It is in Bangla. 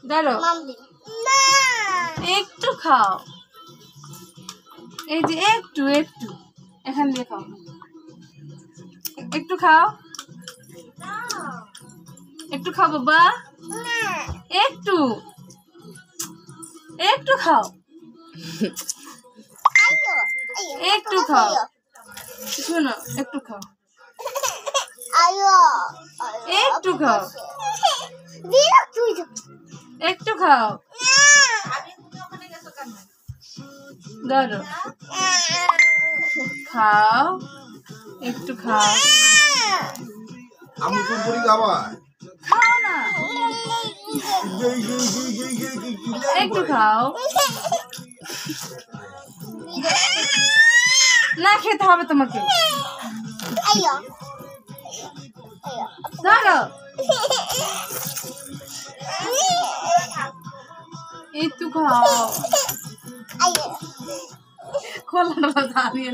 ধরো একটু খাও, এই যে একটু একটু এখান দিয়ে খাও, একটু খাও, একটু খাও বাবা, একটু একটু খাও, একটু খাও, শোনো একটু খাও, একটু খাও, একটু খাও, ধরো খাও, একটু খাও, খাও না, একটু খাও, না খেতে হবে তোমাকে, ধরো একটু খাও, খোলা দাঁড়িয়ে